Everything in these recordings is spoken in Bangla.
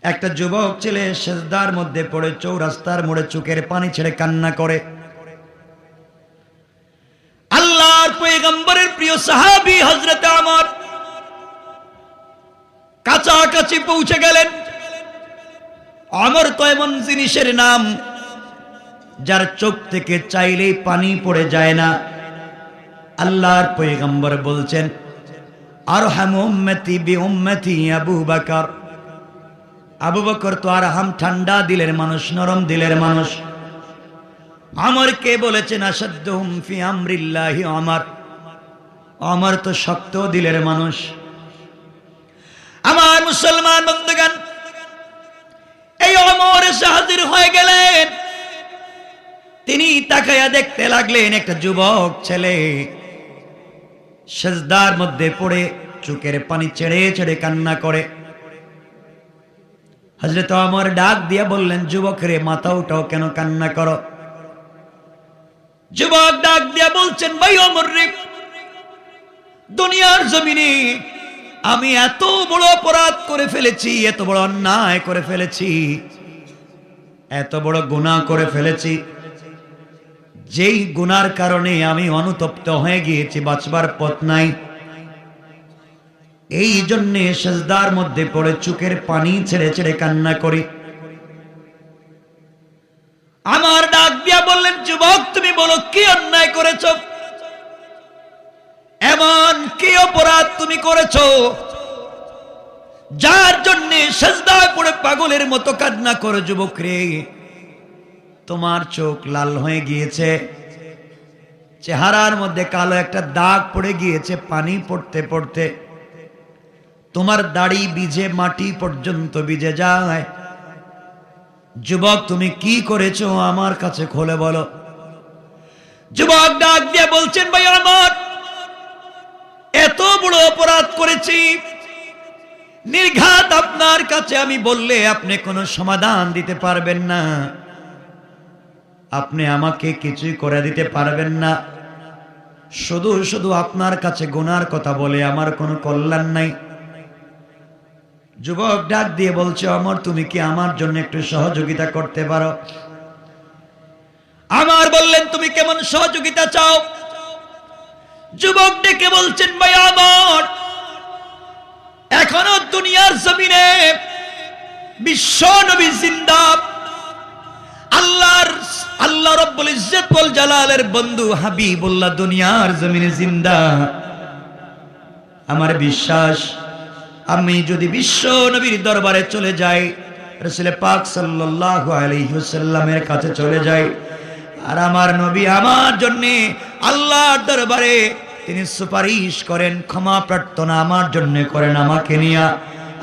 একটা যুবক ছেলে সেজদার মধ্যে পড়ে চৌরাস্তার মোড়ে চোখের পানি ছেড়ে কান্না করে। আল্লাহর পয়গম্বরের প্রিয় সাহাবী হযরত ওমর কাছাকাছি পৌঁছে গেলেন। ওমর তো এমন জিনিসের নাম যার চোখ থেকে চাইলেই পানি পড়ে যায় না। আল্লাহর পয়গম্বর বলছেন, আরহামু উম্মতি বি উম্মতি আবু বকর। আবু বকর তো আরহাম, ঠান্ডা দিলের মানুষ, নরম দিলের মানুষ। ওমরকে বলেছেন আসাদ্দুহুম ফি আমরিল্লাহি ওমর। ওমর তো শক্ত দিলের মানুষ। আমার মুসলমান বন্ধুগণ, এই ওমর এসে হাজির হয়ে গেলেন। তিনি তাকায়া দেখতে লাগলেন একটা যুবক ছেলে সেজদার মধ্যে পড়ে চোখের পানি ছেড়ে ছেড়ে কান্না করে। হযরত ওমর ডাক দিয়া বললেন, যুবক রে, মাথা উঠাও, কেন কান্না করো? যুবক ডাক দিয়া বলছেন, ভাই ওমর রে, দুনিয়ার জমিনে আমি এত বড় অপরাধ করে ফেলেছি, এত বড় অন্যায় করে ফেলেছি, এত বড় গুনাহ করে ফেলেছি, যেই গুনার কারণে আমি অনুতপ্ত হয়ে গিয়েছি, বাঁচবার পথ নাই। এই জন্যে সেজদার মধ্যে পড়ে চোখের পানি ছেড়ে ছেড়ে কান্না করি। আমার ডাক দিয়া বললেন, যুবক তুমি বলো কি অন্যায় করেছো? এমন কি অপরাধ তুমি করেছো যার জন্য সেজদায় পড়ে পাগলের মতো কান্না করো? যুবক রে, তোমার চোখ লাল হয়ে গিয়েছে, চেহারার মধ্যে কালো একটা দাগ পড়ে গিয়েছে পানি পড়তে পড়তে, তোমার দাড়ি ভিজে মাটি পর্যন্ত ভিজে যায়। যুবক তুমি কি করেছো আমার কাছে খুলে বলো। যুবক ডাক দিয়ে বলছেন, ভাই আমার এত বড় অপরাধ করেছি, নির্ঘাত আপনার কাছে আমি বললে আপনি কোনো সমাধান দিতে পারবেন না, আপনি আমাকে কিছুই করে দিতে পারবেন না। শুধু শুধু আপনার কাছে গুনার কথা বলে আমার কোনো কল্যাণ নাই। যুবক ডাক দিয়ে বলছে, ওমর তুমি কি আমার জন্য একটু সহযোগিতা করতে পারো? আমার বললেন, তুমি কেমন সহযোগিতা চাও? যুবক ডেকে বলছেন, ভাই আমার এখনো দুনিয়ার জমিনে বিশ্ব নবী জিন্দা, আল্লাহ রব্বুল ইজ্জত ওয়াল জালালের বন্ধু হাবিবুল্লাহ দুনিয়ার জমিনে জিন্দা। আমার বিশ্বাস, আমি যদি বিশ্ব নবীর দরবারে চলে যাই, রাসূল পাক সাল্লাল্লাহু আলাইহি ওয়াসাল্লামের কাছে চলে যাই, আর আমার নবী আমার জন্য আল্লাহর দরবারে তিনি সুপারিশ করেন, ক্ষমা প্রার্থনা আমার জন্য করেন, আমাকে নিয়ে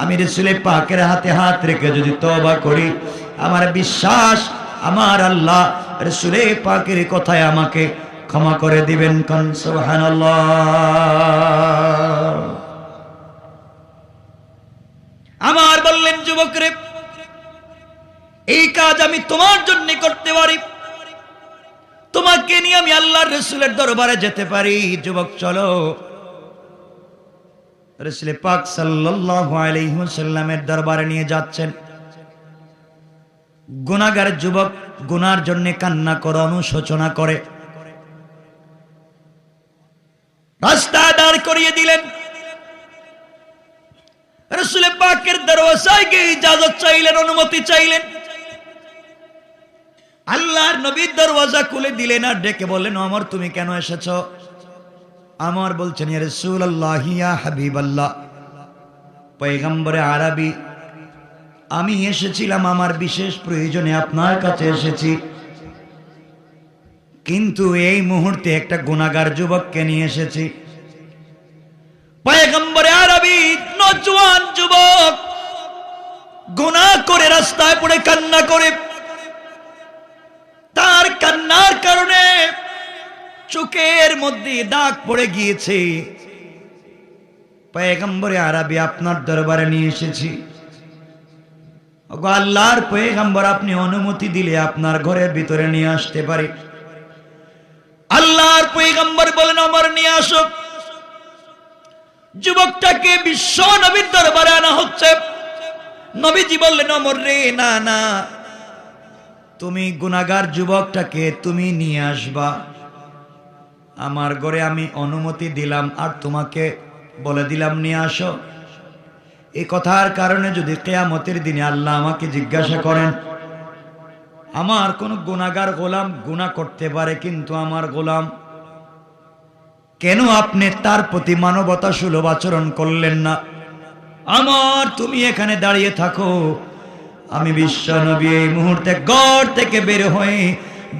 আমি রাসূল পাকের হাতে হাত রেখে যদি তওবা করি, আমার বিশ্বাস আমার আল্লাহ রাসূল পাকের কথায় আমাকে ক্ষমা করে দিবেন। কোন সুবহানাল্লাহ। আমার বললেন, যুবক রে, এই কাজ আমি তোমার জন্য করতে পারি, তোমাকে নিয়ে আমি আল্লাহর রাসূলের দরবারে যেতে পারি। যুবক চলো। রাসূল পাক সাল্লাল্লাহু আলাইহি ওয়াসাল্লামের দরবারে নিয়ে যাচ্ছেন। গুনাহগার যুবক গুনার জন্য কান্না করে, অনুশোচনা করে, রাস্তা দাঁড় করিয়ে দিলেন। রাসূল পাকের দরওয়াজায় গিয়ে ইজাজত চাইলেন, অনুমতি চাইলেন। আল্লাহর নবীর দরওয়াজা খুলে দিলেন আর ডেকে বললেন, ওমর তুমি কেন এসেছো? ওমর বলছেন, ইয়া রাসূলুল্লাহ, ইয়া হাবিবাল্লাহ, পয়গম্বরে আরবি, আমি এসেছিলাম আমার বিশেষ প্রয়োজনে আপনার কাছে এসেছি, কিন্তু এই মুহূর্তে একটা গুনাহগার যুবককে নিয়ে এসেছি। পয়গম্বরে আরবি নওজোয়ান যুবক গুনাহ করে রাস্তায় পড়ে কান্না করে, তার কান্নার কারণে চোখের মধ্যে দাগ পড়ে গিয়েছে। পয়গম্বরে আরবি আপনার দরবারে নিয়ে এসেছি। ওগো আল্লাহর পয়গম্বর, আপনি অনুমতি দিলে আপনার ঘরের ভিতরে নিয়ে আসতে পারি। আল্লাহর পয়গম্বর বলেন, ওমর নিয়ে আসো। যুবকটাকে বিশ্ব নবীর দরবারে আনা হচ্ছে। নবীজি বললেন ওমর রে, না না, তুমি গুনাহগার যুবকটাকে তুমি নিয়ে আসবা আমার ঘরে, আমি অনুমতি দিলাম আর তোমাকে বলে দিলাম নিয়ে আসো। এই কথার কারণে যদি কিয়ামতের দিনে আল্লাহ আমাকে জিজ্ঞাসা করেন, আমার কোন গুনাহগার গোলাম গুনাহ করতে পারে, কিন্তু আমার গোলাম কেন আপনি তার প্রতি মানবতা সুলভ আচরণ করলেন না? আমার তুমি এখানে দাঁড়িয়ে থাকো, আমি বিশ্ব নবী এই মুহূর্তে ঘর থেকে বের হয়ে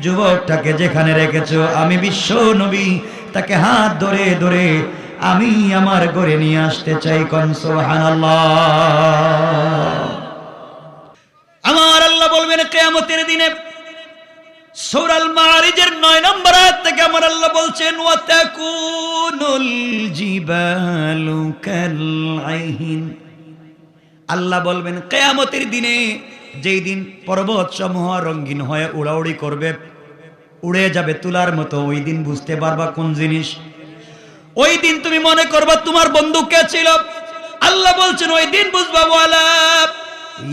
যুবকটাকে যেখানে রেখেছো, আমি বিশ্ব নবী তাকে হাত ধরে ধরে আমি আমার ঘরে নিয়ে আসতে চাই। কোন সুবহানাল্লাহ। আমার আল্লাহ বলবেন কিয়ামতের দিনে, সূরা আল মাআরিজের 9 নম্বর আয়াত থেকে আমার আল্লাহ বলছেন, ওয়া তাকুনুল জিবালু কাল আইহিন। আল্লাহ বলবেন কিয়ামতের দিনে, যেই দিন পর্বত সমূহ রঙিন হয়ে উড়াউড়ি করবে, উড়ে যাবে তুলার মতো, ওই দিন বুঝতে পারবা কোন জিনিস। ওই দিন তুমি মনে করবা তোমার বন্ধু কে ছিল। আল্লাহ বলছেন ওই দিন বুঝবা, ওয়ালা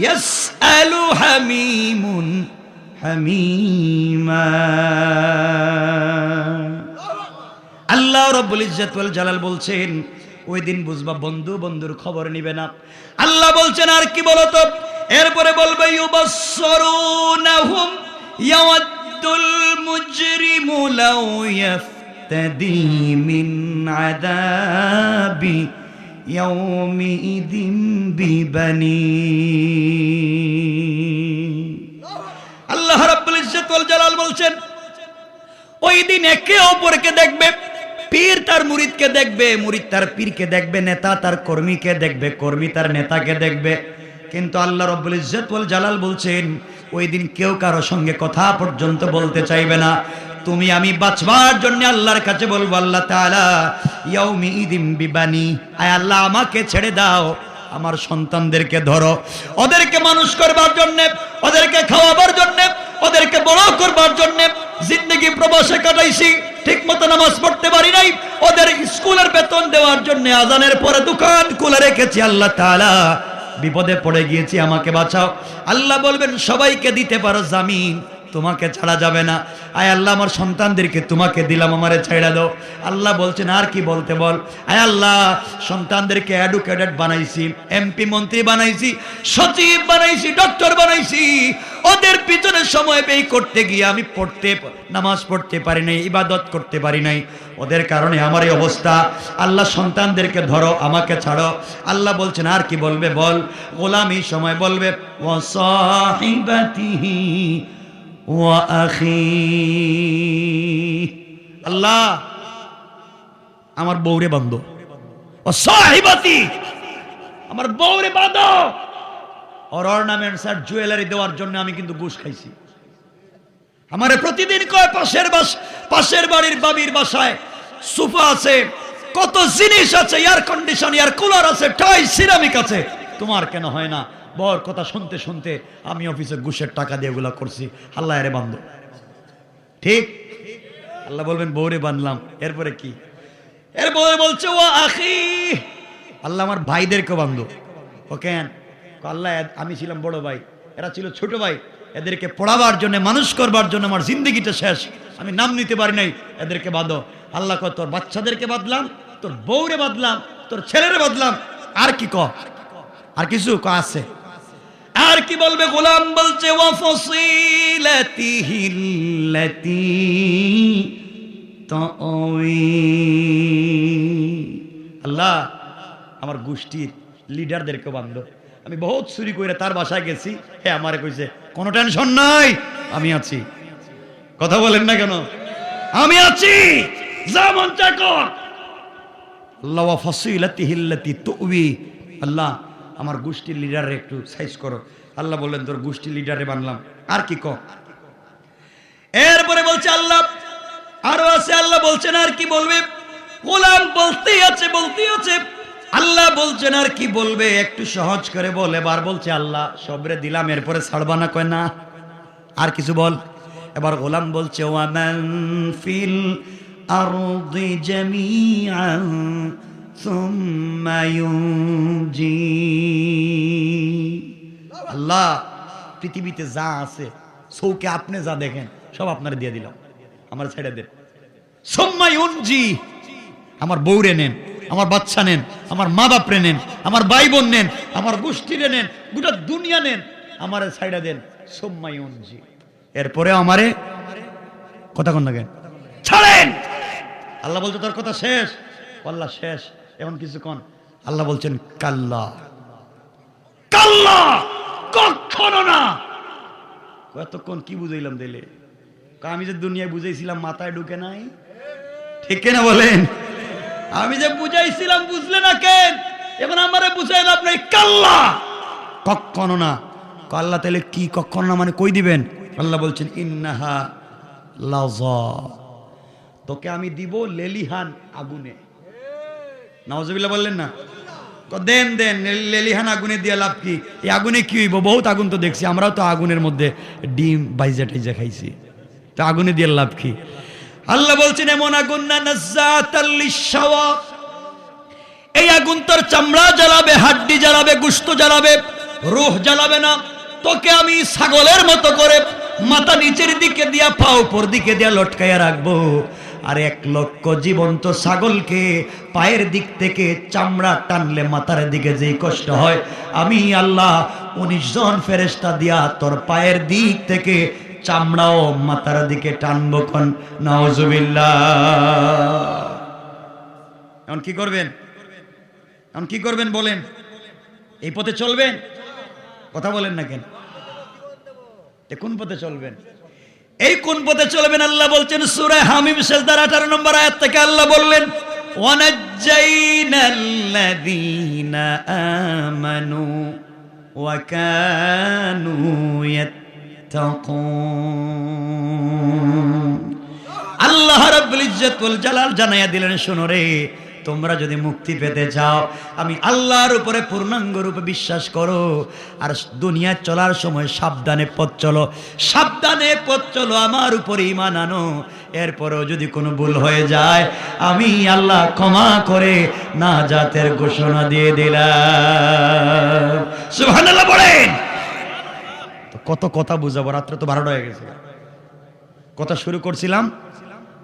ইয়াসআলু হামিমুন হামিমা। আল্লাহ রাব্বুল ইজ্জত ওয়াল জালাল বলছেন ওই দিন বুঝবা বন্ধু বন্ধুর খবর নিবে না। আল্লাহ বলছেন আর কি বলতো, এরপরে বলবে ইউবাসসিরুনাহুম ইয়াওয়াদ্দুল মুজরিমু লাউ ইয়াফতাদি মিন আযাবি ইয়াউমিইযিন বিবানি। আল্লাহ রাব্বুল ইজ্জত ওয়াল জালাল বলছেন ওই দিন একে অপরকে দেখবে, পীর তার মুরিদকে দেখবে, মুরিদ তার পীরকে দেখবে, নেতা তার কর্মীকে দেখবে, কর্মী তার নেতাকে দেখবে। কিন্তু আল্লাহ রাব্বুল ইজ্জত ওয়াল জালাল বলছেন ওই দিন কেউ কারো সঙ্গে কথা পর্যন্ত বলতে চাইবে না। তুমি আমি বাঁচবার জন্য আল্লাহর কাছে বলবো, আল্লাহ তাআলা ইয়াউমিইযিন বিবানি, আয় আল্লাহ আমাকে ছেড়ে দাও, আমার সন্তানদেরকে ধরো, ওদেরকে মানুষ করবার জন্য, ওদেরকে খাওয়াবার জন্য, ওদেরকে বড় করবার জন্য জিন্দেগি প্রবাসে কাটাইছি, ঠিক মতো নামাজ পড়তে পারি নাই, ওদের স্কুলের বেতন দেওয়ার জন্য আজানের পরে দোকান খুলে রেখেছি, আল্লাহ তাআলা বিপদে পড়ে গিয়েছি, আমাকে বাঁচাও। আল্লাহ বলবেন সবাইকে দিতে পারো জামিন, তোমাকে ছাড়া যাবে না। আয় আল্লাহ আমার সন্তানদেরকে তোমাকে দিলাম, আমারে ছেড়ে দাও। আল্লাহ বলছেন আর কি বলতে বল। আয় আল্লাহ সন্তানদেরকে এডুকেটেড বানাইছি, এমপি মন্ত্রী বানাইছি, সচিব বানাইছি, ডক্টর বানাইছি, ওদের পিছনে সময় ব্যয় করতে গিয়ে আমি নামাজ পড়তে পারি নাই, ইবাদত করতে পারি নাই, ওদের কারণে আমার এই অবস্থা। আল্লাহ সন্তানদেরকে ধরো, আমাকে ছাড়ো। আল্লাহ বলছেন আর কি বলবে বল। গোলাম এই সময় বলবে ওয়া সাহিবাতিহি ওয়া আখি, আল্লাহ আমার বউরে বাঁধো, ও সাহিবাতি আমার বউরে বাঁধো। ওর অর্নামেন্টস আর জুয়েলারি দেওয়ার জন্য আমি কিন্তু ঘুষ খাইছি। আমারে প্রতিদিন কয় পাশের বাড়ির বাবির বাসায় সোফা আছে, কত জিনিস আছে, এয়ার কন্ডিশন, এয়ার কুলার আছে, টাই সিরামিক আছে, তোমার কেন হয় না? বর কথা শুনতে শুনতে আমি অফিসে ঘুষের টাকা দিয়ে এগুলা করছি, আল্লাহ এরে বান্ধব। ঠিক? আল্লাহ বলবেন বউরে বাঁধলাম। এরপরে কি? এরপরে বলছে ও আখি, আল্লাহ আমার ভাইদেরকে বান্ধব। ও কেন? আল্লাহ আমি ছিলাম বড় ভাই, এরা ছিল ছোট ভাই, এদেরকে পড়াবার জন্য, মানুষ করবার জন্য আমার জিন্দগিটা শেষ, আমি নাম নিতে পারি নাই, এদেরকে বাঁধো। আল্লাহ কয় তোর বাচ্চাদেরকে বাঁধলাম, তোর বউরে বাঁধলাম, তোর ছেলেরে বাঁধলাম, আর কি ক? আর কিছু ক আছে? আর কি বলবে? গোলাম বলছে ওয়া ফাসিলাতিহিল্লাতি তাওয়ি, আল্লাহ আমার গোষ্ঠীর লিডারদেরকে বাঁধলো। আমি বহুত চুরি করে তার বাসায় গেছি, হে আমারে কইছে কোনো টেনশন নাই, আমি আছি। কথা বলেন না কেন? আমি আছি, যা মন চায় কর। আল্লাহ ওয়া ফাসিলাতিহিল্লাতি তাওয়ি, আল্লাহ আমার গোষ্ঠীর লিডারে একটু সাইজ করো। আল্লাহ বললেন তোর গোষ্ঠীর লিডারে বানলাম, আর কি ক? এরপরে বলছে আল্লাহ আরো আছে। আল্লাহ বলছেন আর কি বলবে? গোলাম বলতেই আছে, বলতেই আছে। আল্লাহ বলছেন আর কি বলবে? একটু সহজ করে বল। এবার বলছে আল্লাহ সবরে দিলাম, এরপরে ছাড়বা না? কয় না, আর কিছু বল। এবার গোলাম বলছে ওয়ামান ফিল আরদি জামিআন সুম্মা ইউনজি, আল্লাহ পৃথিবীতে যা আছে চৌকে আপনি যা দেখেন সব আপনারা দিয়ে দিলাম, আমার ছেড়ে দেন। সোম্মায়ুনজি, আমার বউরে নেন, আমার বাচ্চা নেন, আমার মা বাপরে নেন, আমার ভাই বোন নেন, আমার গোষ্ঠীরে নেন, গোটা দুনিয়া নেন, আমারে ছাইড়া দেন। সোম্মায়ুনজি, এরপরে আমারে কথা কোন লাগেন ছাড়েন। আল্লাহ বলছে তোর কথা শেষ। আল্লাহ শেষ, এখন কিছু কোন। আল্লাহ বলছেন কাল্লা, কাল্লা, কখনো না। এতক্ষণ কি বুঝাইলাম দিলে? আমি যে দুনিয়ায় বুঝাইছিলাম মাথায় ঢুকে নাই, ঠিক না বলেন? আমি যে বুঝাইছিলাম বুঝলে না কেন? এখন আমারে বুঝাইল আপনি কাল্লা, কখনো না। আল্লাহ তাহলে কি কখনো না মানে কই দিবেন? আল্লাহ বলছেন ইন্নাহা লাযা, তোকে আমি দিব লেলিহান আগুনে। নাউজুবিল্লাহ বললেন না? দেন দেন, লেলিহান আগুনে দিয়া লাভ কি? এই আগুনে কি হইব? বহুত আগুন তো দেখছি, আমরাও তো আগুনের মধ্যে ডিম বাইজা টাইজা খাইছি, তো আগুনে দিয়ে লাভ কি? আল্লাহ বলছেন এমন আগুন না, নাযাতাল লিশাওয়া, এই আগুন তোর চামড়া জ্বালাবে, হাড্ডি জ্বালাবে, গোশত জ্বালাবে, রূহ জ্বালাবে না। তোকে আমি ছাগলের মতো করে মাথা নিচের দিকে দিয়া পা উপর দিকে দিয়া লটকাইয়া রাখবো। আর 1 লক্ষ জীবন্ত ছাগলকে পায়ের দিক থেকে চামড়া টানলে মাথার দিকে যেই কষ্ট হয়, আমি আল্লাহ 19 জন ফেরেশতা দিয়া তোর পায়ের দিক থেকে চামড়াও মাথার দিকে টানবো। কোন নাউজুবিল্লাহ। এখন কি করবেন? এখন কি করবেন বলেন? এই পথে চলবেন? কথা বলেন না কেন? কোন পথে চলবেন? এই কোন পথে চলবেন? আল্লাহ বলছেন সূরা হামিম সিজদার 18 নম্বর আয়াত থেকে আল্লাহ বললেন ওয়ানাজ্জাইনাল্লাযীনা আমানু ওয়া কানু ইয়াত্তাকুন। আল্লাহ রাব্বুল ইজ্জত ওয়াল জালাল জানাইয়া দিলেন, শোনো রে, তোমরা যদি মুক্তি পেতে চাও, আমি আল্লাহর উপরে পূর্ণাঙ্গ রূপে বিশ্বাস করো, আর দুনিয়া চলার সময় সাবধানে পথ চলো, সাবধানে পথ চলো, আমার উপরে ঈমান আনো। এরপরেও যদি কোনো ভুল হয়ে যায়, আমি আল্লাহ ক্ষমা করে নাজাতের ঘোষণা দিয়ে দিলাম। সুবহানাল্লাহ বলেন। কত কথা বুঝাবো, রাত্রে তো 12টা হয়ে গেছে। কথা শুরু করছিলাম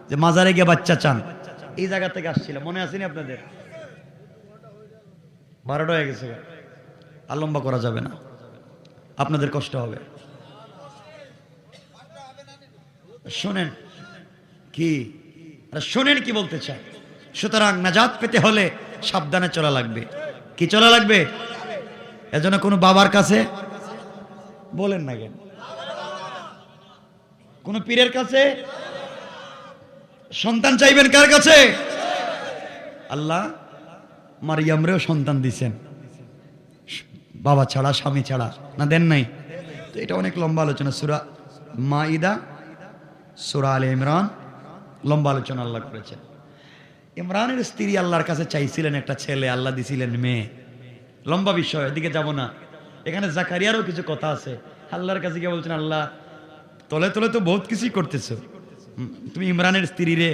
যে মাজারে গিয়ে বাচ্চা চান, এই জায়গা থেকে আসছিলাম, মনে আসেনি আপনাদের? 12টা হয়ে গেছে, আর লম্বা করা যাবে না, আপনাদের কষ্ট হবে। শোনেন কি, শোনেন কি বলতে চাই। সুতরাং নাজাত পেতে হলে সাবধানে চলা লাগবে। কি চলা লাগবে? এজন্য কোনো বাবার কাছে বলেন না কেন, কোন পীরের কাছে সন্তান চাইবেন কার কাছে? আল্লাহ মারিয়ামরেও সন্তান দিছেন, বাবা ছাড়া, স্বামী ছাড়া, না দেন নাই? তো এটা অনেক লম্বা আলোচনা। সূরা মাইদা, সূরা আলে ইমরান, লম্বা আলোচনা আল্লাহ করেছেন। ইমরানের স্ত্রী আল্লাহর কাছে চাইছিলেন একটা ছেলে, আল্লাহ দিছিলেন মেয়ে। লম্বা বিষয়, এদিকে যাব না। এখানে জাকারিয়ারও কিছু কথা আছে। আল্লাহর কাছে গিয়ে বলছেন, আল্লাহ তলে তলে তো বহুত কিছুই করতেছো, তুমি ইমরানের স্ত্রীরে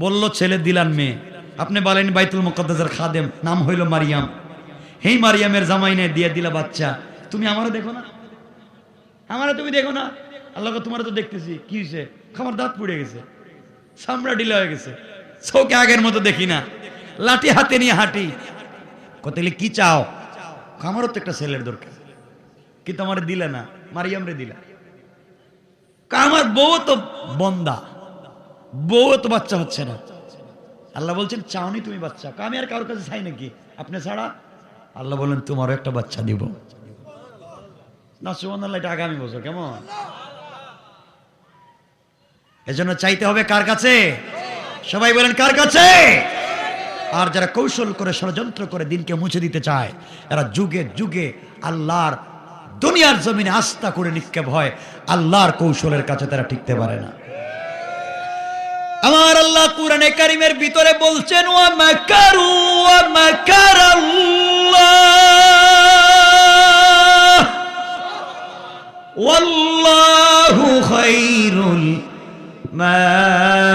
বললো ছেলে দিলান মেয়ে, আপনি বলেন বাইতুল মুকদ্দাসের খাদেম, নাম হইল মারিয়াম, হেই মারিয়ামের জামাই নে দিয়ে দিলা বাচ্চা, তুমি আমারও দেখো না, আমারও তুমি দেখো না? আল্লাহকে তোমার তো দেখতেছি, কি হয়েছে? আমার দাঁত পুড়ে গেছে, চামড়া ঢিলা হয়ে গেছে, চোখে আগের মতো দেখি না, লাঠি হাতে নিয়ে হাঁটি। কতলে কি চাও? আমারও তো একটা ছেলের দরকার, কিন্তু আমার দিলে না, মারিয়াম রে দিলা। আমার বউ তো বন্দা, বউ তো বাচ্চা হচ্ছে না। আল্লাহ বলছেন চাওনি তুমি বাচ্চা? আমি আর কারোর কাছে চাই নাকি আপনি ছাড়া? আল্লাহ বলেন তোমারও একটা বাচ্চা দিব না। সুবহানাল্লাহ, এটা আগামী বছর, কেমন? এজন্য চাইতে হবে কার কাছে? সবাই বলেন কার কাছে? আর যারা কৌশল করে ষড়যন্ত্র করে দিনকে মুছে দিতে চায়, এরা যুগে যুগে আল্লাহর দুনিয়ার জমিনে আস্থা করে নিক্ষেপ হয়, আল্লাহর কৌশলের কাছে তারা টিকতে পারে না। আমার আল্লাহ কুরআনে কারীমের ভিতরে বলছেন ওয়া মাকারু ওয়া মাকারাল্লাহ ওয়াল্লাহু খায়রুল মাকিরিন।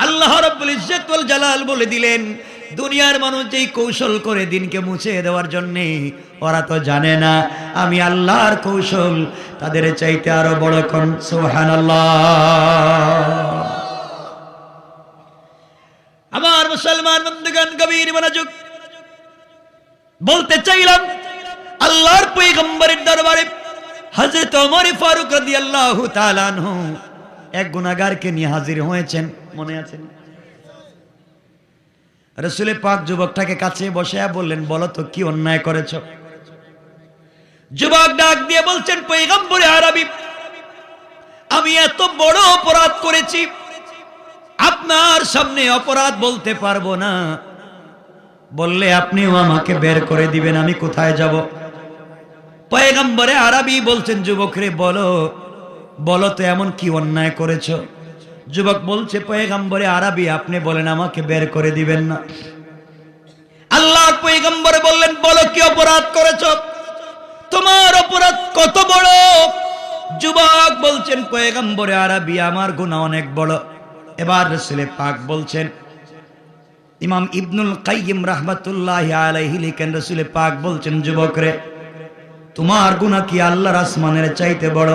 আল্লাহ রাব্বুল ইজ্জত ওয়াল জালাল বলে দিলেন, দুনিয়ার মানুষ যেই কৌশল করে দিনকে মুছে দেওয়ার জন্য, ওরা তো জানে না আমি আল্লাহর কৌশল তাদের চাইতে আরো বড়। কোন সুবহানাল্লাহ। আমার মুসলমান বন্ধুগণ, গভীর মনোযোগ। বলতে চাইলাম আল্লাহর পয়গম্বরের দরবারে হযরত ওমর ফারুক রাদিয়াল্লাহু তাআলা আনহু এক গুনাহগারকে নিয়ে হাজির হয়েছেন, মনে আছে? রাসূল পাক যুবকটাকে কাছে বসায়া বললেন, বলো তো কি অন্যায় করেছো? যুবক ডাক দিয়ে বলছেন, পয়গম্বরে আরবি, আমি এত বড় অপরাধ করেছি, আপনার সামনে অপরাধ বলতে পারবো না, বললে আপনিও আমাকে বের করে দিবেন, আমি কোথায় যাব? পয়গম্বরে আরবি বলছেন, যুবক রে বলো, বলো তো এমন কি অন্যায় করেছো? যুবক বলছে, পয়গম্বরে আরবি আপনি বলেন আমাকে বের করে দিবেন না। আল্লাহর পয়গম্বর বললেন, বলো কি অপরাধ করেছো, তোমার অপরাধ কত বড়? যুবক বলছেন, পয়গম্বরে আরবি আমার গুনাহ অনেক বড়। এবার রাসূল পাক বলছেন, ইমাম ইবনুল কাইয়িম রাহমাতুল্লাহি আলাইহি লিখেন, রাসূল পাক বলছেন, যুবক রে তোমার গুনাহ কি আল্লাহর আসমানের চাইতে বড়?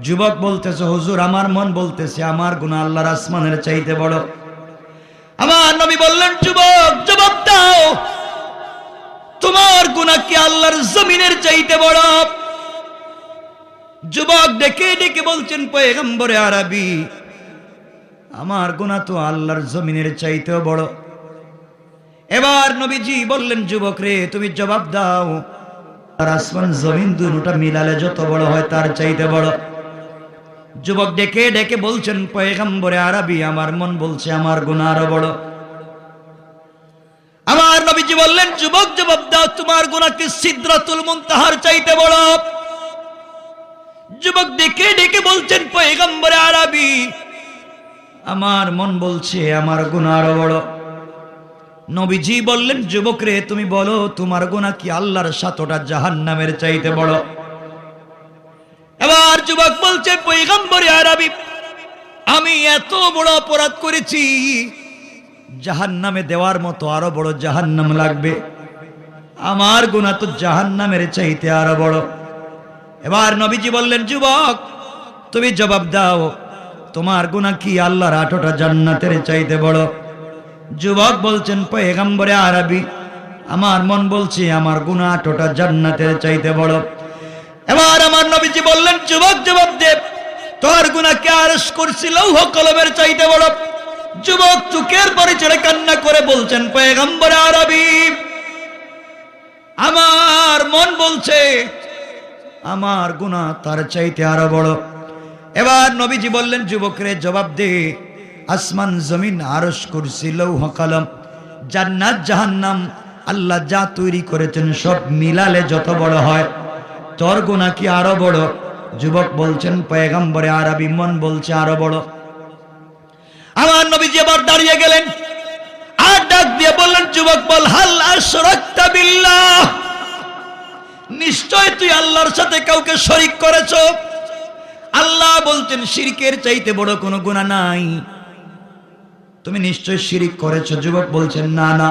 যুবক বলতেছে, হুজুর আমার মন বলতেছে আমার গুনাহ আল্লাহর আসমানের চাইতে বড়। আমার নবী বললেন, যুবক জবাব দাও, তোমার গুনাহ কি আল্লাহর জমিনের চাইতে বড়? যুবক ডেকে ডেকে বলছেন, পয়গম্বরে আরবি আমার গুনাহ তো আল্লাহর জমিনের চাইতেও বড়। এবার নবীজি বললেন, যুবক রে তুমি জবাব দাও, আর আসমান জমিন দুটোটা মিলালে যত বড় হয় তার চাইতে বড়। যুবক ডেকে ডেকে বলছেন, পয়গম্বরে আরবি আমার মন বলছে আমার গুনাহ আরো বড়। আমার নবীজি বললেন, যুবক জবাব দাও, তোমার গুনাহ কি সিদরাতুল মুনতাহার চাইতে বড়? যুবক ডেকে ডেকে বলছেন, পয়গম্বরে আরবি আমার মন বলছে আমার গুনাহ আরো বড়। নবীজি বললেন, যুবক রে তুমি বলো, তোমার গুনাহ কি আল্লাহর 7টা জাহান্নামের চাইতে বড়? এবার যুবক বলছে, পয়গম্বরে আরবি আমি এত বড় অপরাধ করেছি, জাহান্নামে দেওয়ার মতো আরো বড় জাহান্নাম লাগবে, আমার গুনাহ তো জাহান্নামের চাইতে আরো বড়। এবার নবীজি বললেন, যুবক তুমি জবাব দাও, তোমার গুনাহ কি আল্লাহর 8টা জান্নাতের চাইতে বড়? যুবক বলছেন, পয়গম্বরে আরবি আমার মন বলছে আমার গুনাহ 8টা জান্নাতের চাইতে বড়। এবার আমার নবীজি বললেন, যুবক জবাব দে, তোর গুনাহ কি আরশ কুরসি লৌহ কলমের চাইতে বড়? যুবক চোখের পানি ছেড়ে কান্না করে বলছেন, পয়গম্বরে আরবি আমার মন বলছে আমার গুনাহ তার চাইতে আরো বড়। এবার নবীজি বললেন, যুবক রে জবাব দে, আসমান জমিন আরশ কুরসি লৌহ কলম জান্নাত জাহান্নাম আল্লাহ যা তৈরি করেছেন সব মিলালে যত বড় হয়, তোর গুনাহ কি আরো বড়? যুবক বলছেন, পয়গম্বরে আরবি মন বলছে আরো বড়। আমার নবীজি আবার দাঁড়িয়ে গেলেন, আর ডাক দিয়ে বললেন, যুবক বল, হাল আশরাকতা বিল্লাহ, নিশ্চয় তুই আল্লাহর সাথে কাউকে শরীক করেছ? আল্লাহ বলছেন, শিরকের চাইতে বড় কোনো গুনাহ নাই, তুমি নিশ্চয় শিরিক করেছো। যুবক বলছেন, না না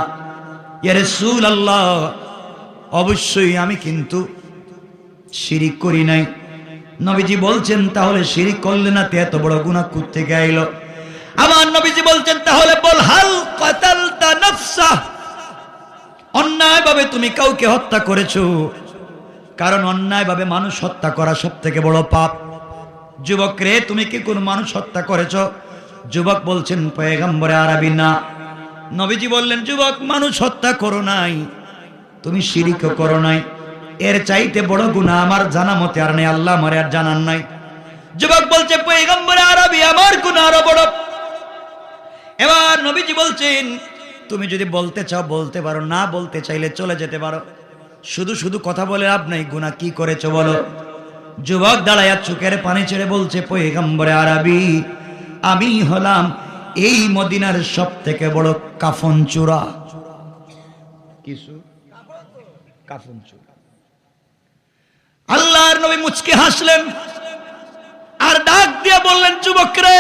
ইয়া রাসূলুল্লাহ, অবশ্যই আমি কিন্তু শিরিক করি নাই। নবীজি বলছেন, তাহলে শিরিক করলে না এত বড় গুনাহ কোথা থেকে আইলো? আমার নবীজি বলছেন, তাহলে বল, হাল কাতালতা নাফসা, অন্যায়ভাবে তুমি কাউকে হত্যা করেছো? কারণ অন্যায়ভাবে মানুষ হত্যা করা সবথেকে বড় পাপ। যুবক রে তুমি কি কোন মানুষ হত্যা করেছো? যুবক বলছেন, পয়গম্বরে আরবি না। নবীজি বললেন, যুবক মানুষ হত্যা করো নাই, তুমি শিরিকও করো নাই, এর চাইতে বড় গুনাহ আমার জানা মতে আর নেই, আল্লাহ আমারে আর জানান নাই। যুবক বলছে, পয়গম্বরে আরবি আমার গুনাহ আরো বড়। এবার নবীজি বলছেন, তুমি যদি বলতে চাও বলতে পারো, না বলতে চাইলে চলে যেতে পারো, শুধু শুধু কথা বলে লাভ নাই, গুনাহ কি করেছো বলো। যুবক দাঁড়ায়া চোখের পানি ছেড়ে বলছে, পয়গম্বরে আরবি আমি হলাম এই মদিনার সবথেকে বড় কাফন চোরা। কিছু কাফন চোরা। আল্লাহর নবী মুচকি হাসলেন আর ডাক দিয়ে বললেন, যুবক রে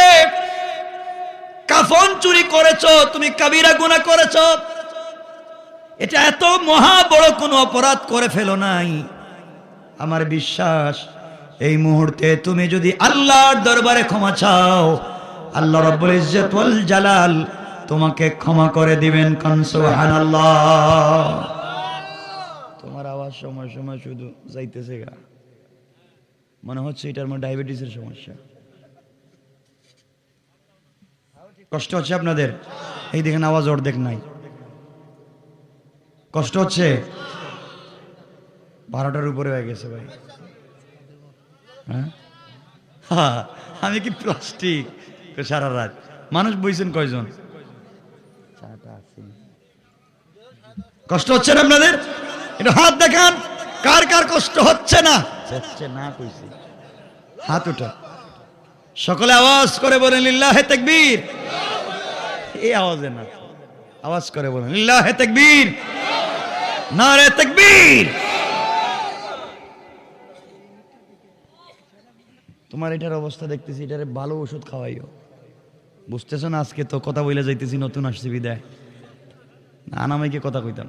কাফন চুরি করেছো, তুমি কাবিরা গুনাহ করেছো, এটা এত মহা বড় কোনো অপরাধ করে ফেলো নাই। আমার বিশ্বাস এই মুহূর্তে তুমি যদি আল্লাহর দরবারে ক্ষমা চাও, আল্লাহ রাব্বুল ইজ্জত ওয়াল জালাল তোমাকে ক্ষমা করে দিবেন। কান সুবহানাল্লাহ। তোমার আওয়াজ সময় সময় শুধু যাইতেছে গা, মনে হচ্ছে এটার মধ্যে ডায়াবেটিসের সমস্যা। কষ্ট হচ্ছে আপনাদের? এই দেখেন আওয়াজ অর্ধেক নাই। কষ্ট হচ্ছে? 12টার উপরে হয়ে গেছে ভাই। হ্যাঁ, আমি কি প্লাস্টিক সারা রাত? মানুষ বইছেন কয়জন? কষ্ট হচ্ছে না আপনাদের? একটু হাত দেখান, কার কার কষ্ট হচ্ছে না? হচ্ছে না কইছি, হাত উঠা। সকলে আওয়াজ করে বলেন লিল্লাহে তাকবীর। এই আওয়াজে না, আওয়াজ করে বলেন লিল্লাহে তাকবীর, নারে তাকবীর। তোমার এটার অবস্থা দেখতেছি, এটারে ভালো ওষুধ খাওয়াইও। বুঝতেছ না? আজকে তো কথা বলে যাইতেছি, নতুন আসছি বিদায়। না মাইকে কথা কইতাম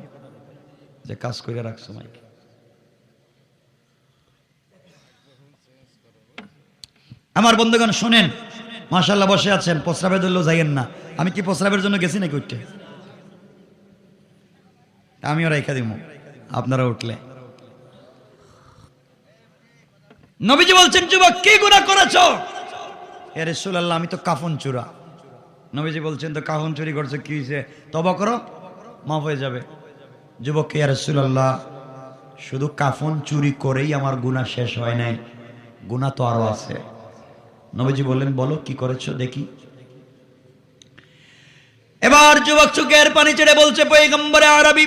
যে কাজ করে রাখছো মাইকে। আমার বন্ধুগণ শোনেন, মাশাআল্লাহ বসে আছেন, প্রস্রাবে ধরলেও যাইয়েন না। আমি কি প্রস্রাবের জন্য গেছি নাকি উঠতে? আমিও রেখা দিব, আপনারা উঠলে। নবীজি বলছেন, যুবক কি গুনাহ করেছো? ইয়া রাসূলুল্লাহ, আমি তো কাফন চোরা। নবীজি বলছেন, তো কাফন চুরি করছো, কি হয়েছে? তওবা করো, মাফ হয়ে যাবে। যুবক, ইয়া রাসূলুল্লাহ, শুধু কাফন চুরি করেই আমার গুনাহ শেষ হয় নাই, গুনাহ তো আরো আছে। নবীজি বললেন, বলো কি করেছো দেখি। এবার যুবক চোখের পানি ছেড়ে বলছে, পয়গম্বরে আরবি,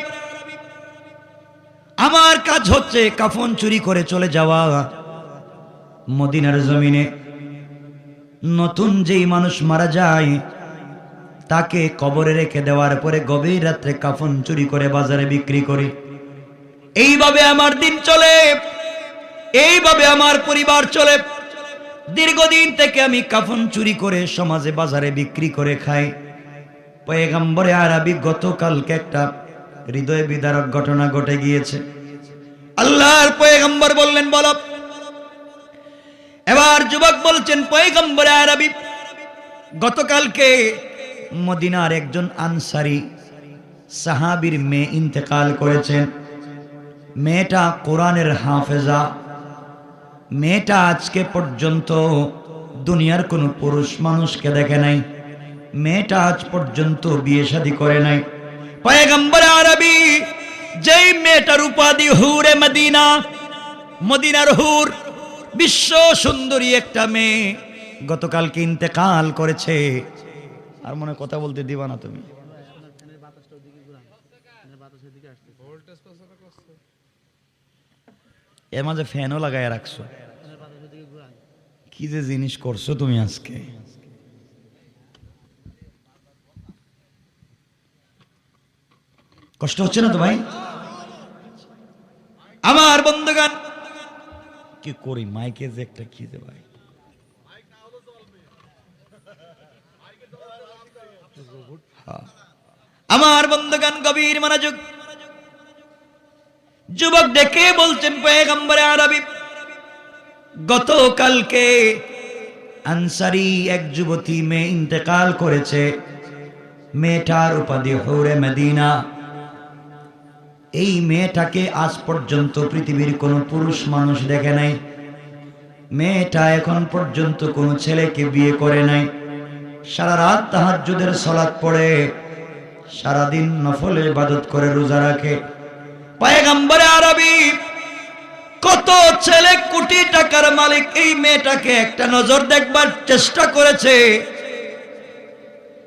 আমার কাজ হচ্ছে কাফন চুরি করে চলে যাওয়া। মদিনার জমিনে নতুন যেই মানুষ মারা যায় তাকে কবরে রেখে দেওয়ার পরে গভীর রাত্রে কাফন চুরি করে বাজারে বিক্রি করি। এইভাবে আমার দিন চলে, এইভাবে আমার পরিবার চলে। দীর্ঘদিন থেকে আমি কাফন চুরি করে সমাজে বাজারে বিক্রি করে খাই। পয়গম্বরে আরবি, গতকালকে একটা হৃদয় বিদারক ঘটনা ঘটে গিয়েছে। আল্লাহর পয়গম্বর বললেন, বলো। এবার যুবক বলছেন, পয়গম্বরে আরবি, গতকালকে মদিনার একজন আনসারী সাহাবীর মেয়ে ইন্তেকাল করেছেন। মেয়েটা কোরআনের হাফেজা। মেয়েটা আজকে পর্যন্ত দুনিয়ার কোনো পুরুষ মানুষকে দেখে নাই। মেয়েটা আজ পর্যন্ত বিয়ে শাদী করে নাই। পয়গম্বর আরবি যেই মেয়েটার উপাধি হুরে মদিনা, মদিনার হুর, বিশ্ব সুন্দরী একটা মেয়ে, গতকালকে ইন্তেকাল করেছে। আর মনে কথা বলতে দিবা না তুমি? এর মাঝে ফ্যানও লাগায় রাখছো। কি যে জিনিস করছো তুমি আজকে। কষ্ট হচ্ছে না তো ভাই? আমার বন্ধুগণ, কি করি মাইকে যে একটা কি যে ভাই। আমার বন্ধুগণ গভীর মনোযোগ। যুবক ডেকে বলছেন, পয়গম্বরে আরবি, গতকালকে আনসারী এক যুবতী মেয়ে ইন্তেকাল করেছে। মেয়েটার উপাধি হুরে মদিনা। এই মেয়েটাকে আজ পর্যন্ত পৃথিবীর কোনো পুরুষ মানুষ দেখে নাই। মেয়েটা এখন পর্যন্ত কোনো ছেলেকে বিয়ে করে নাই। সারা রাত তাহাজ্জুদের সালাত পড়ে, সারাদিন নফল ইবাদত করে, রোজা রাখে। পয়গম্বরে আরবি, কত ছেলে কোটি টাকার মালিক এই মেয়েটাকে একটা নজর দেখবার চেষ্টা করেছে,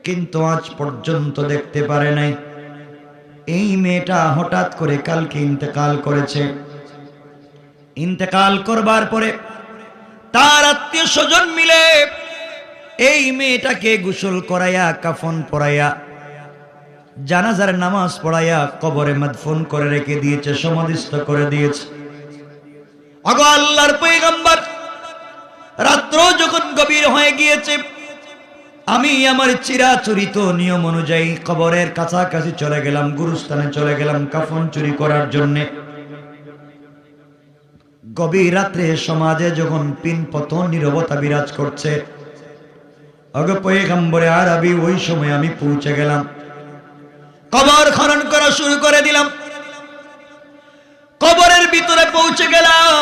কিন্তু আজ পর্যন্ত দেখতে পারে নাই। এই মেয়েটা হঠাৎ করে কালকে ইন্তেকাল করেছে। ইন্তেকাল করবার পরে তার আত্মীয় স্বজন মিলে এই মেয়েটাকে গোসল করাইয়া, কাফন পরাইয়া, জানাজার নামাজ পড়াইয়া কবরে মাদফন করে রেখে দিয়েছে, সমাধিস্থ করে দিয়েছে। আগো আল্লাহর পয়গম্বর, রাত্র যখন গভীর হয়ে গিয়েছে, আমি আমার চিরাচরিত নিয়ম অনুযায়ী কবরের কাছাকাছি চলে গেলাম, গুরুস্থানে চলে গেলাম কাফন চুরি করার জন্যে। গভীর রাত্রে সমাজে যখন পিন পতন নীরবতা বিরাজ করছে, ওগো পয়গম্বরে আরবি, ওই সময় আমি পৌঁছে গেলাম, কবর খনন করা শুরু করে দিলাম। কবরের ভিতরে পৌঁছে গেলাম,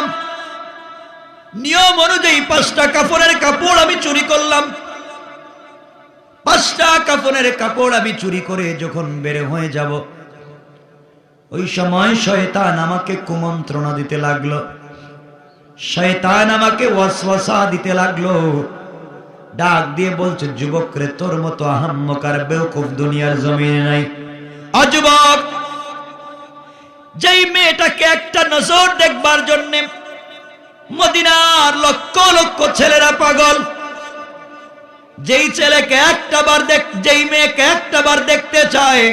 নিয়ম অনুযায়ী 5টা কাফনের কাপড় আমি চুরি করলাম। 5টা কাফনের কাপড় আমি চুরি করে যখন বের হয়ে যাব, ওই সময় শয়তান আমাকে কুমন্ত্রণা দিতে লাগলো, শয়তান আমাকে ওয়াসওয়াসা দিতে লাগলো। ডাক দিয়ে বলছে, যুবক রে, তোর মতো আহাম্মক আর বেওকুফ দুনিয়ার জমিনে নাই। যুবক, যেই মেয়েটাকে একটা নজর দেখবার জন্য মদিনার লক্ষ লক্ষ ছেলেরা পাগল, যেই ছেলেকে যেই মেয়েকে একটাবার দেখতে চায়,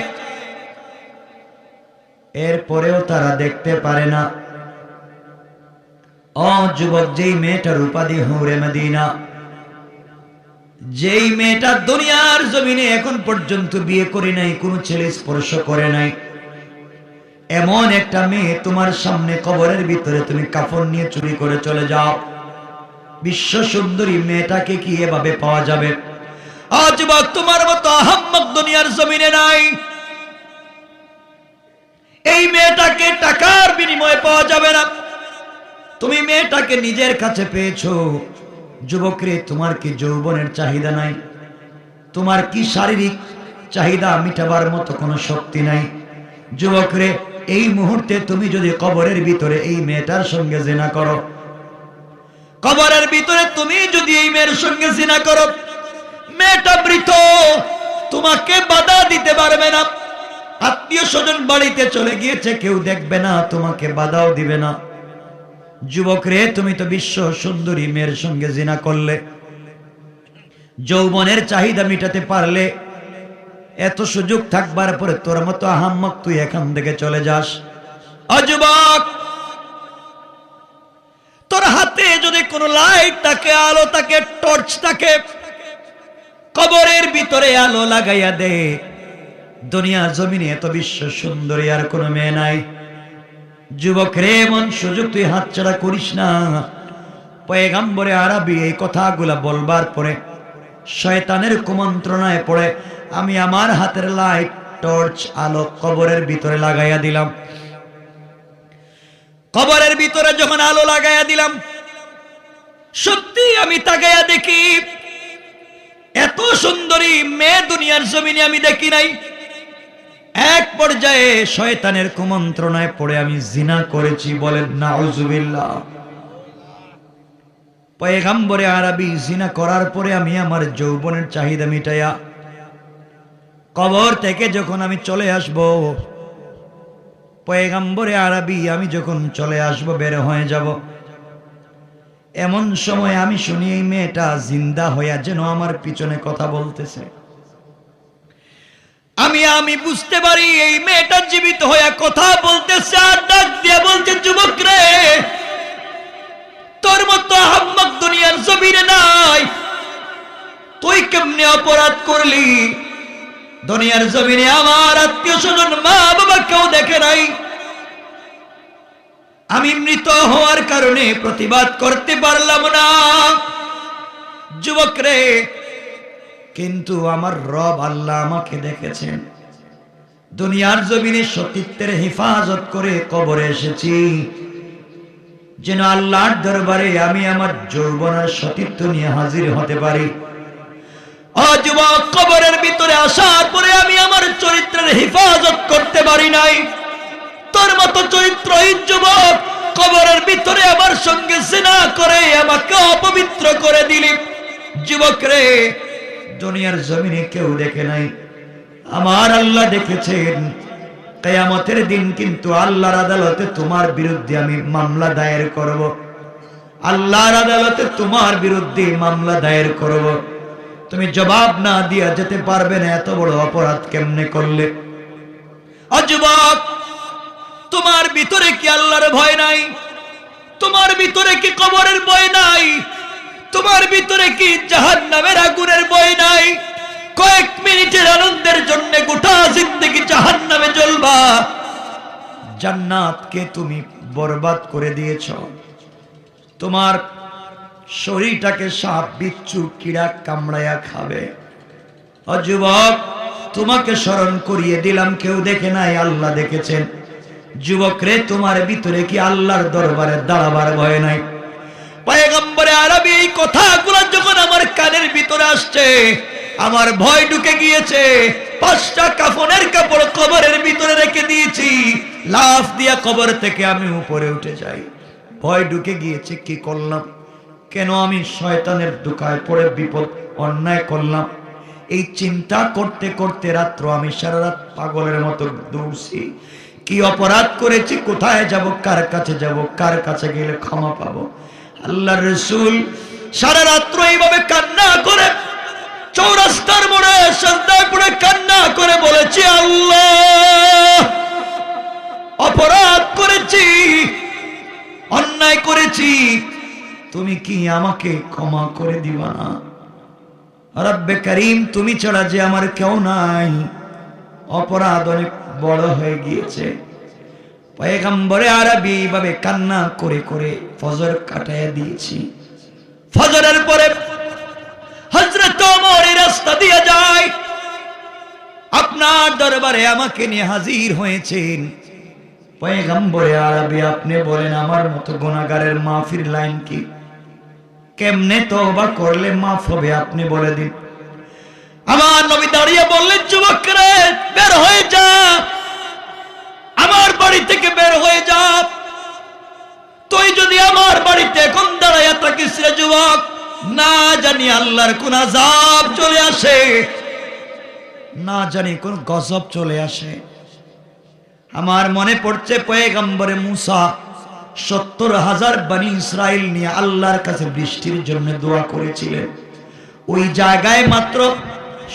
এরপরেও তারা দেখতে পারে না। যুবক, যেই মেয়েটার উপাধি হুরে মদিনা, যেই মেয়েটা দুনিয়ার জমিনে এখন পর্যন্ত বিয়ে করে নাই, কোন ছেলে স্পর্শ করে নাই, এমন একটা মেয়ে তোমার সামনে কবরের ভিতরে তুমি কাফন নিয়ে চুরি করে চলে যাও, বিশ্ব সুন্দরী মেয়েটাকে কি এভাবে পাওয়া যাবে? যুবক, তোমার মতো আহাম্মক দুনিয়ার জমিনে নাই। এই মেয়েটাকে টাকার বিনিময়ে পাওয়া যাবে না। তুমি মেয়েটাকে নিজের কাছে পেয়েছো। যুবক রে, তোমার কি যৌবনের চাহিদা নাই? তোমার কি শারীরিক চাহিদা মিটাবার মতো কোনো শক্তি নাই? যুবক রে, এই মুহূর্তে তুমি যদি কবরের ভিতরে এই মেয়েটার সঙ্গে জিনা করো, কবরের ভিতরে তুমি যদি এই মেয়ের সঙ্গে জিনা করো, মেয়েটা মৃত, তোমাকে বাধা দিতে পারবে না। আত্মীয় স্বজন বাড়িতে চলে গিয়েছে, কেউ দেখবে না, তোমাকে বাধাও দিবে না। যুবক রে, তুমি তো বিশ্ব সুন্দরী মেয়ের সঙ্গে জিনা করলে, যৌবনের চাহিদা মিটাতে পারলে, এত সুযোগ থাকবার পরে তোর মতো আহাম্মক তুই এখান থেকে চলে যাস। যুবক, তোর হাতে যদি কোনো লাইট থাকে, আলো থাকে, টর্চ থাকে, কবরের ভিতরে আলো লাগাইয়া দে। দুনিয়া জমিনে এত বিশ্ব সুন্দরী আর কোনো মেয়ে নাই। যুবক রে, এমন সুযোগ তুই হাতছাড়া করিস না। পয়গম্বরে আরবি এই কথাগুলা বলবার পরে শয়তানের কুমন্ত্রণায় পড়ে আমি আমার হাতের লাইট, টর্চ, আলো কবরের ভিতরে লাগাইয়া দিলাম। কবরের ভিতরে যখন আলো লাগাইয়া দিলাম, সত্যি আমি তাকাইয়া দেখি, এত সুন্দরী মেয়ে দুনিয়ার জমিনে আমি দেখি নাই। এক পর্যায়ে শয়তানের কুমন্ত্রণায় পড়ে আমি জিনা করেছি। বলেন নাউজুবিল্লাহ। পয়গম্বরে আরবি, জিনা করার পরে আমি আমার যৌবনের চাহিদা মিটাইয়া কবর থেকে যখন আমি চলে আসব, পয়গম্বরে আরবি, আমি যখন চলে আসব, বের হয়ে যাব, এমন সময় আমি শুনি এই মেয়েটা জিন্দা হইয়া যেন আমার পিছনে কথা বলতেছে। আমি বুঝতে পারি এই মেয়েটা জীবিত হইয়া কথা বলতেছে, আর ডাক দিয়ে বলছে, যুবক রে, তোর মতো আহাম্মক দুনিয়ার জমিনে নাই। তুই কেমনে অপরাধ করলি? দুনিয়ার জমিনে আমার আত্মীয় স্বজন, মা বাবা কেউ দেখে নাই। আমি মৃত হওয়ার কারণে প্রতিবাদ করতে পারলাম না। যুবক রে, কিন্তু আমার রব আল্লাহ আমাকে দেখেছেন। দুনিয়ার জমিনে সতীত্বের হেফাজত করে কবরে এসেছি, যেন আল্লাহর দরবারে আমি আমার যৌবনের সতীত্ব নিয়ে হাজির হতে পারি। যুবক, কবরের ভিতরে আসার পরে আমি আমার চরিত্রের হেফাজত করতে পারি নাই। তোর মতো চরিত্রহীন যুবক কবরের ভিতরে আমার সঙ্গে জিনা করে আমাকে অপবিত্র করে দিলি। যুবক রে, দুনিয়ার জমিনে কেউ দেখে নাই, আমার আল্লাহ দেখেছেন। কিয়ামতের দিন কিন্তু আল্লাহর আদালতে তোমার বিরুদ্ধে আমি মামলা দায়ের করব। আল্লাহর আদালতে তোমার বিরুদ্ধে মামলা দায়ের করব। তুমি জবাব না দিয়া যেতে পারবে না, এত বড় অপরাধ কেমনে করলে? যুবক, তোমার ভিতরে কি আল্লাহর ভয় নাই? তোমার ভিতরে কি কবরের ভয় নাই? তোমার ভিতরে কি জাহান্নামের আগুনের ভয় নাই? কয়েক মিনিটের আনন্দের জন্য গোটা জিন্দেগি জাহান্নামে জ্বলবা। জান্নাতকে তুমি বরবাদ করে দিয়েছ। তোমার শরীরটাকে সাপ বিচ্ছু কিড়া কামড়ায়া খাবে। ও যুবক, তোমাকে স্মরণ করিয়ে দিলাম, কেউ দেখে নাই, আল্লাহ দেখেছেন। যুবক রে, তোমার ভিতরে কি আল্লাহর দরবারে দাঁড়াবার ভয় নাই? পয়গম্বরে আরবী এই কথাগুলো যখন আমার কানের ভিতরে আসছে, আমার ভয় ঢুকে গিয়েছে। 5টা কাফনের কাপড় কবরের ভিতরে রেখে দিয়েছি, লাফ দিয়া কবর থেকে আমি উপরে উঠে যাই। ভয় ঢুকে গিয়েছে, কি করলাম? কেন আমি শয়তানের ধোঁকায় পড়ে বিপদ অন্যায় করলাম? এই চিন্তা করতে করতে রাত্র আমি সারা রাত পাগলের মতো দৌড়ছি। কি অপরাধ করেছি? কোথায় যাব? কার কাছে যাব? কার কাছে গেলে ক্ষমা পাবো? আল্লাহর রাসূল সারা রাত্র এইভাবে কান্না করে চৌরাস্তার মোড়ে সিজদায় পড়ে কান্না করে বলেছি, আল্লাহ, অপরাধ করেছি, অন্যায় করেছি, তুমি কি আমাকে ক্ষমা করে দিবা না? রব্বে করিম, তুমি ছাড়া যে আমার কেউ নাই, অপরাধ অনেক বড় হয়ে গিয়েছে। পয়গম্বরে আরবী ভাবে কান্না করে করে ফজর কাটাইয়া দিয়েছি। ফজরের পরে হযরত ওমর এই রাস্তা দিয়ে যায়, আপনার দরবারে আমাকে নিয়ে হাজির হয়েছেন। পয়গম্বরে আরবী, আপনি বলেন আমার মতো গুনাহগারের মাফির লাইন কি? কেমনে তওবা করলে মাফ হবে আপনি বলে দিন। আমার নবী দাঁড়িয়ে বললেন, যুবক রে, বের হয়ে যা, আমার বাড়ি থেকে বের হয়ে যা। তুই যদি আমার বাড়িতে এখন দাঁড়াইয়া থাকিস রে যুবক, না জানি আল্লাহর কোন আযাব চলে আসে, না জানি কোন গজব চলে আসে। আমার মনে পড়ছে পয়গম্বরে মূসা 70,000 বনি ইসরাইল নিয়ে আল্লাহর কাছে বৃষ্টির জন্য দোয়া করেছিলেন। ওই জায়গায় মাত্র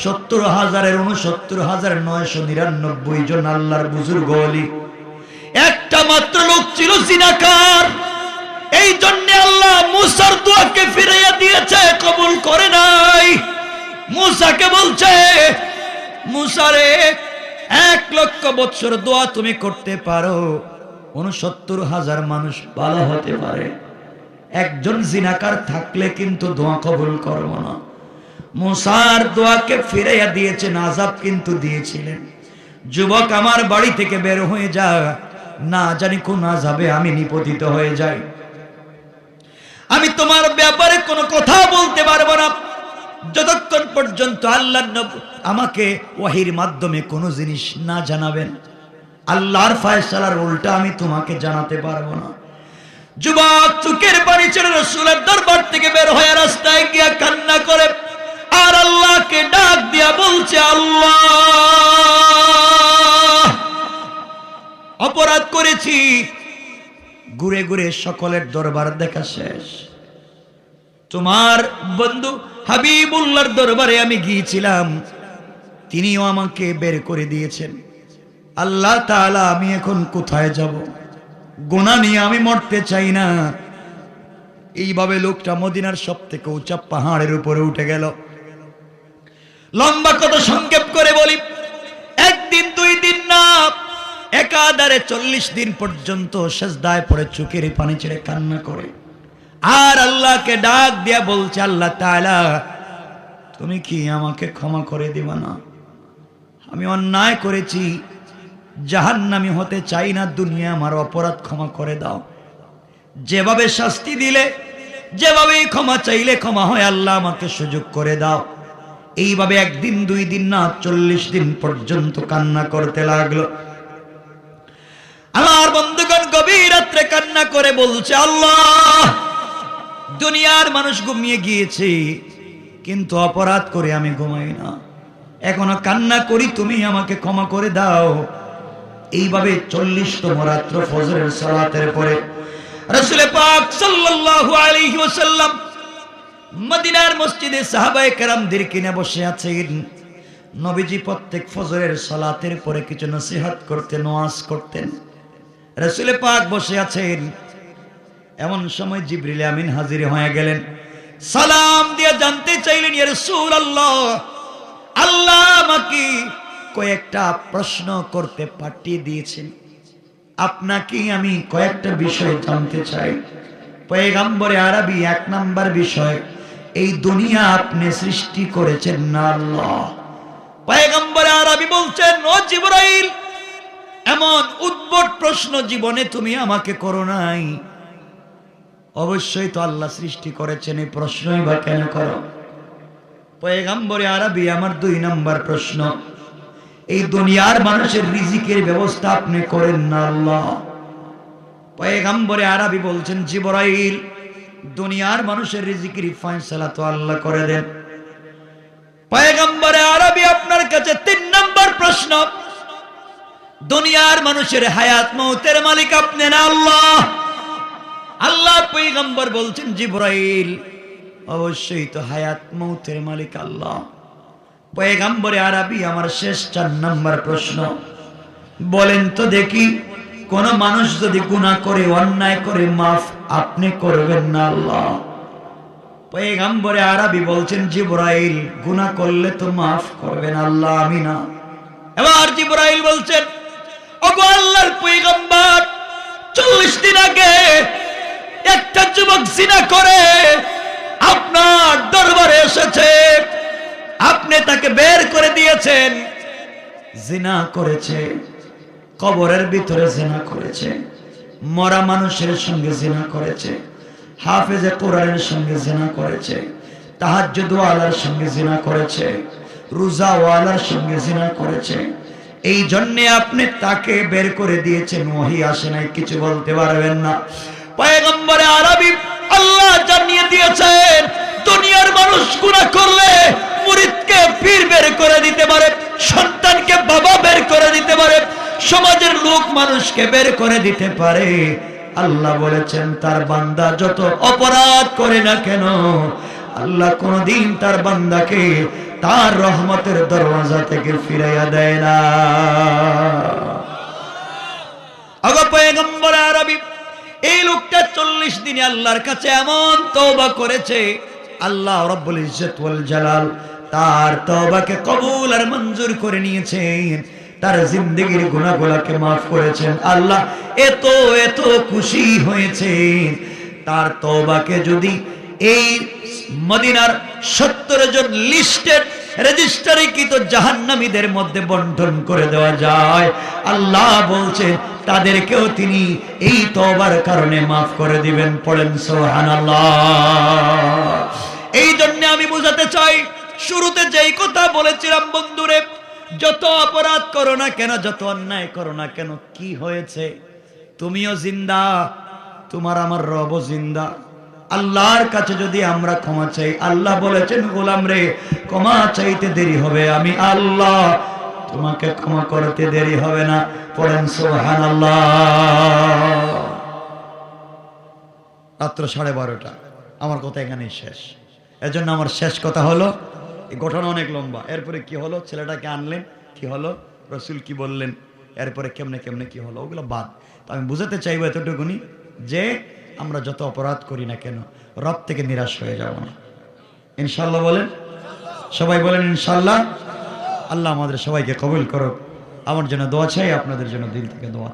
70,000-এর 69,999 জন আল্লাহর বুজুর্গ ওলি, একটা মাত্র লোক ছিল জিনাকার। এই জন্য আল্লাহ মূসার দোয়াকে ফিরাইয়া দিয়েছে, কবুল করে নাই। মূসাকে বলছে, মূসা রে, 1 লক্ষ বছর দোয়া তুমি করতে পারো, 69,000 মানুষ ভালো হতে পারে, একজন জিনাকার থাকলে কিন্তু দোয়া কবুল করব না। মূসার দোয়াকে ফিরাইয়া দিয়েছেন, আযাব কিন্তু দিয়েছিলেন। যুবক, আমার বাড়ি থেকে বের হয়ে যা, না জানি কোন আযাবে আমি নিপতিত হয়ে যাই। আমি তোমার ব্যাপারে কোনো কথা বলতে পারবো না যতক্ষণ পর্যন্ত আল্লাহ আমাকে ওয়াহির মাধ্যমে কোনো জিনিস না জানাবেন। আল্লাহর ফয়সালার উল্টা আমি তোমাকে জানাতে পারবো না। যুবক চোখের পানি ছেড়ে রাসূলের দরবার থেকে বের হয়ে রাস্তায় গিয়া কান্না করে আর আল্লাহকে ডাক দিয়া বলছে, আল্লাহ, অপরাধ করেছি। ঘুরে ঘুরে সকলের দরবার দেখা শেষ। তোমার বন্ধু হাবিবুল্লাহর দরবারে আমি গিয়েছিলাম, তিনিও আমাকে বের করে দিয়েছেন। আল্লাহ তাআলা, আমি এখন কোথায় যাব? গুনাহ নিয়ে আমি মরতে চাই না। এইভাবে লোকটা মদিনার সবথেকে উঁচা পাহাড়ের উপরে উঠে গেল। লম্বা কথা সংক্ষেপ করে বলি, 1 দিন 2 দিন না, একাধারে 40 দিন পর্যন্ত সিজদায় পড়ে চোখের পানি ছেড়ে কান্না করে আর আল্লাহকে ডাক দিয়া বলছে, আল্লাহ তাআলা, তুমি কি আমাকে ক্ষমা করে দিবা না? আমি অন্যায় করেছি, জাহান্নামী হতে চাই না, দুনিয়া আমার অপরাধ ক্ষমা করে দাও। যেভাবে শাস্তি দিলে, যেভাবে ক্ষমা চাইলে ক্ষমা হয়, আল্লাহ আমাকে সুযোগ করে দাও। এইভাবে 1 দিন 2 দিন না, 40 দিন পর্যন্ত কান্না করতে লাগলো। আমার বন্ধুগণ গভীর রাত্রে কান্না করে বলছে, আল্লাহ, দুনিয়ার মানুষ ঘুমিয়ে গিয়েছে, কিন্তু অপরাধ করে আমি ঘুমাই না, এখনো কান্না করি, তুমি আমাকে ক্ষমা করে দাও। এইভাবে 40তম রাত্র ফজরের সালাতের পরে রাসূল পাক সাল্লাল্লাহু আলাইহি ওয়াসাল্লাম মদিনার মসজিদে সাহাবায়ে কেরামদেরকে নিয়ে বসে আছেন। নবীজি প্রত্যেক ফজরের সালাতের পরে কিছু নসিহত করতেন, ওয়াজ করতেন। রাসূল পাক বসে আছেন, এমন সময় জিবরিল আমিন হাজির হয়ে গেলেন। সালাম দিয়ে জানতে চাইলেন, ইয়া রাসূলুল্লাহ, আল্লাহ আমাকে কয়েকটা প্রশ্ন করতে পাঠিয়ে দিয়েছেন, আপনাকে আমি কয়েকটা বিষয় জানতে চাই। পয়গম্বরে আরবি এক নাম্বার বিষয়, এই দুনিয়া আপনি সৃষ্টি করেছেন না আল্লাহ? পয়গম্বরে আরবি বলছেন, ও জিবরাইল, এমন উদ্ভট প্রশ্ন জীবনে তুমি আমাকে করো নাই। অবশ্যই তো আল্লাহ সৃষ্টি করেছেন, এই প্রশ্নই বা কেন করো? পয়গম্বরে আরবি আমার 2 নাম্বার প্রশ্ন, এই দুনিয়ার মানুষের রিজিকের ব্যবস্থা আপনি করেন না আল্লাহ? পয়গম্বরে আরবি বলছেন, জিবরাইল, দুনিয়ার মানুষের রিজিকের ফয়সালা তো আল্লাহ করে দেন। পয়গম্বরে আরবি আপনার কাছে 3 নাম্বার প্রশ্ন, দুনিয়ার মানুষের হায়াত মউতের মালিক আপনি না আল্লাহ? আল্লাহ পয়গম্বর বলছেন, জিবরাইল, অবশ্যই তো হায়াত মউতের মালিক আল্লাহ। পয়গম্বরে আরবি আমার শেষ 4 নাম্বার প্রশ্ন, বলেন তো দেখি, কোন মানুষ যদি গুনাহ করে, অন্যায় করে, মাফ আপনি করবেন না আল্লাহ? পয়গম্বরে আরবি বলছেন, জিবরাইল, গুনাহ করলে তো মাফ করবেন আল্লাহ, আমি না। এবার জিবরাইল বলছেন, ওগো আল্লাহর পয়গম্বর, 40 দিন আগে একটা যুবক জিনা করে আপনার দরবারে এসেছে, আপনি তাকে বের করে দিয়েছেন। জিনা করেছে, কবরের ভিতরে জিনা করেছে, মরা মানুষের সঙ্গে জিনা করেছে, হাফেজে কোরআনের সঙ্গে জিনা করেছে, তাহাজ্জুদ ওয়ালার সঙ্গে জিনা করেছে, রোজা ওয়ালার সঙ্গে জিনা করেছে। এই জন্য আপনি তাকে বের করে দিয়েছেন, ওহী আসে নাই, কিছু বলতে পারবেন না। পয়গম্বরে আরবি আল্লাহ জানিয়ে দিয়েছেন, দুনিয়ার মানুষ গুনাহ করলে মুরিদকে পীর বের করে দিতে পারে, সন্তানকে বাবা বের করে দিতে পারে, সমাজের লোক মানুষকে বের করে দিতে পারে। আল্লাহ বলেছেন, তার বান্দা যত অপরাধ করে না কেন, আল্লাহ কোনদিন তার বান্দাকে তার রহমতের দরওয়াজা থেকে ফিরাইয়া দেয় না। আগো পয়গম্বর আরবি, এই লোকটা 40 দিনে আল্লাহর কাছে এমন তওবা করেছে, আল্লাহ রাব্বুল ইজ্জত ওয়াল জালাল তার তওবাকে কবুল আর মঞ্জুর করে নিয়েছেন, তার জিন্দেগীর গুনাহগুলোকে maaf করেছেন। আল্লাহ এত এত খুশি হয়েছেন, তার তওবাকে যদি এই মদিনার 70 জন লিস্টেড রেজিস্টারিকৃত জাহান্নামীদের মধ্যে বন্টন করে দেওয়া যায়, আল্লাহ বলছে তাদেরকেও তিনি এই তওবার কারণে maaf করে দিবেন। পড়েন সুবহানাল্লাহ। এই জন্য আমি বোঝাতে চাই, শুরুতে যেই কথা বলেছিলাম বন্ধুরে, যত অপরাধ করো না কেন, যত অন্যায় করো না কেন, কি হয়েছে? তুমিও জিন্দা, তোমার আমার রবও জিন্দা। আল্লাহর কাছে যদি আমরা ক্ষমা চাই, আল্লাহ বলেছেন, গোলাম রে, ক্ষমা চাইতে দেরি হবে, আমি আল্লাহ তোমাকে ক্ষমা করতে দেরি হবে না। পড়েন সুবহানাল্লাহ। রাত্র 12:30, আমার কথা এখানেই শেষ। এজন্য আমার শেষ কথা হলো, এই ঘটনা অনেক লম্বা। এরপরে কি হলো, ছেলেটাকে আনলেন, কি হলো, রসুল কি বললেন, এরপরে কেমনে কেমনে কি হলো, ওগুলো বাদ। তো আমি বুঝাতে চাইবো এতটুকুনি যে আমরা যত অপরাধ করি না কেন, রব থেকে নিরাশ হয়ে যাব না, ইনশাল্লাহ। বলেন সবাই, বলেন ইনশাল্লাহ। আল্লাহ আমাদের সবাইকে কবুল করুক। আমার জন্য দোয়া চাই, আপনাদের জন্য দিল থেকে দোয়া।